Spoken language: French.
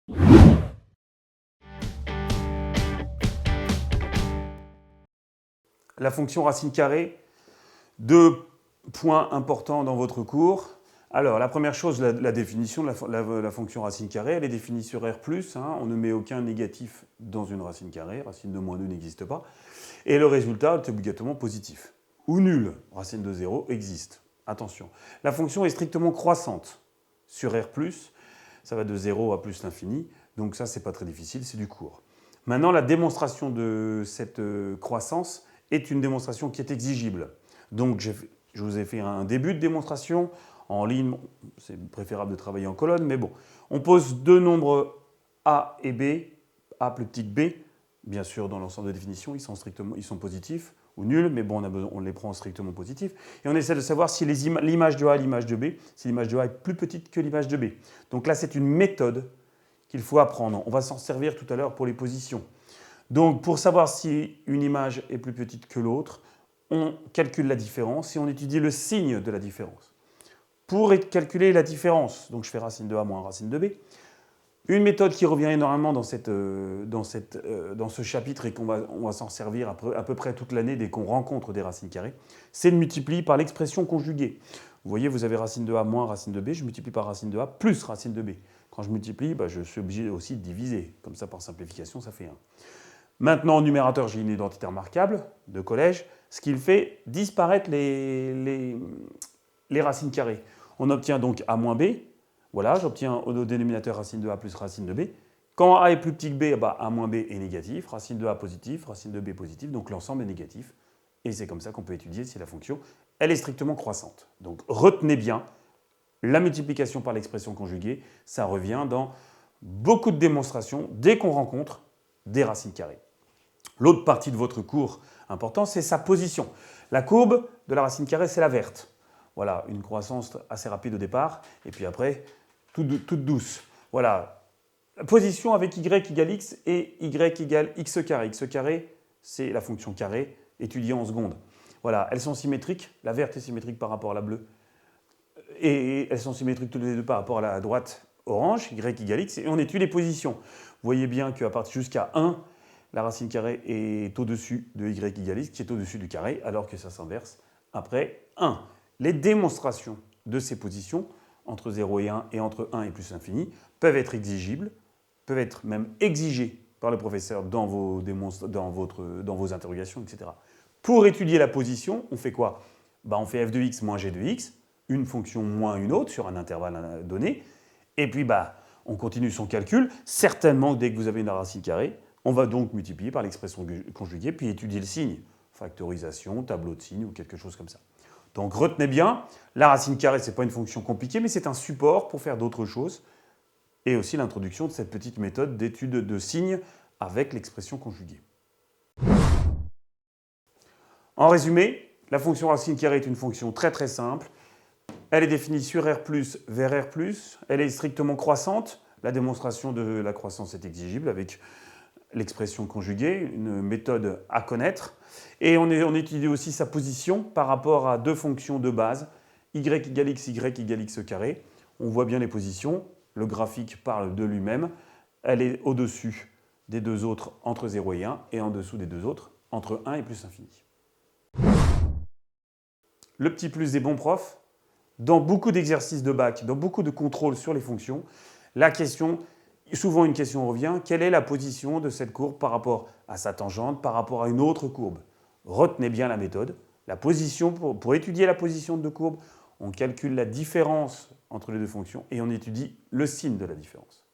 La fonction racine carrée, 2 points importants dans votre cours. Alors, la première chose, la définition de la fonction racine carrée, elle est définie sur R+, on ne met aucun négatif dans une racine carrée, racine de -2 n'existe pas, et le résultat est obligatoirement positif. Ou nul, racine de 0 existe. Attention, la fonction est strictement croissante sur R+, ça va de 0 à plus l'infini, donc ça, c'est pas très difficile, c'est du cours. Maintenant, la démonstration de cette croissance est une démonstration qui est exigible. Donc, je vous ai fait un début de démonstration. En ligne, c'est préférable de travailler en colonne, mais bon. On pose deux nombres A et B, A plus petit que B. Bien sûr, dans l'ensemble de définition, ils sont positifs ou nuls, mais bon, on les prend strictement positifs. Et on essaie de savoir si l'image de A et l'image de B, si l'image de A est plus petite que l'image de B. Donc là, c'est une méthode qu'il faut apprendre. On va s'en servir tout à l'heure pour les positions. Donc, pour savoir si une image est plus petite que l'autre, on calcule la différence et on étudie le signe de la différence. Pour calculer la différence, donc je fais racine de A moins racine de B, une méthode qui revient énormément dans ce chapitre et on va s'en servir à peu près toute l'année dès qu'on rencontre des racines carrées, c'est de multiplier par l'expression conjuguée. Vous voyez, vous avez racine de A moins racine de B, je multiplie par racine de A plus racine de B. Quand je multiplie, je suis obligé aussi de diviser. Comme ça, par simplification, ça fait 1. Maintenant, en numérateur, j'ai une identité remarquable de collège, ce qui fait disparaître les racines carrées. On obtient donc A moins B. Voilà, j'obtiens au dénominateur racine de A plus racine de B. Quand A est plus petit que B, A moins B est négatif, racine de A positif, racine de B positif, donc l'ensemble est négatif. Et c'est comme ça qu'on peut étudier si la fonction elle est strictement croissante. Donc retenez bien, la multiplication par l'expression conjuguée, ça revient dans beaucoup de démonstrations dès qu'on rencontre des racines carrées. L'autre partie de votre cours important, c'est sa position. La courbe de la racine carrée, c'est la verte. Voilà, une croissance assez rapide au départ, et puis après, toute douce. Voilà, la position avec y égale x et y égale x carré. X carré, c'est la fonction carrée, étudiée en secondes. Voilà, elles sont symétriques. La verte est symétrique par rapport à la bleue. Et elles sont symétriques toutes les deux par rapport à la droite orange, y égale x, et on étudie les positions. Vous voyez bien qu'à partir jusqu'à 1, la racine carrée est au-dessus de y égale x, qui est au-dessus du carré, alors que ça s'inverse après 1. Les démonstrations de ces positions, entre 0 et 1 et entre 1 et plus l'infini, peuvent être exigibles, peuvent être même exigées par le professeur dans vos interrogations, etc. Pour étudier la position, on fait quoi? On fait f de x moins g de x, une fonction moins une autre sur un intervalle donné, et puis on continue son calcul. Certainement, dès que vous avez une racine carrée, on va donc multiplier par l'expression conjuguée, puis étudier le signe. Factorisation, tableau de signes ou quelque chose comme ça. Donc retenez bien, la racine carrée, ce n'est pas une fonction compliquée, mais c'est un support pour faire d'autres choses. Et aussi l'introduction de cette petite méthode d'étude de signes avec l'expression conjuguée. En résumé, la fonction racine carrée est une fonction très très simple. Elle est définie sur R+, vers R+. Elle est strictement croissante. La démonstration de la croissance est exigible avec l'expression conjuguée, une méthode à connaître. Et on étudie aussi sa position par rapport à deux fonctions de base, y égale x, y égale x carré. On voit bien les positions, le graphique parle de lui-même. Elle est au-dessus des deux autres entre 0 et 1, et en dessous des deux autres entre 1 et plus infini. Le petit plus des bons profs, dans beaucoup d'exercices de bac, dans beaucoup de contrôles sur les fonctions, souvent une question revient, quelle est la position de cette courbe par rapport à sa tangente, par rapport à une autre courbe? Retenez bien la méthode. La position, pour étudier la position de deux courbes, on calcule la différence entre les deux fonctions et on étudie le signe de la différence.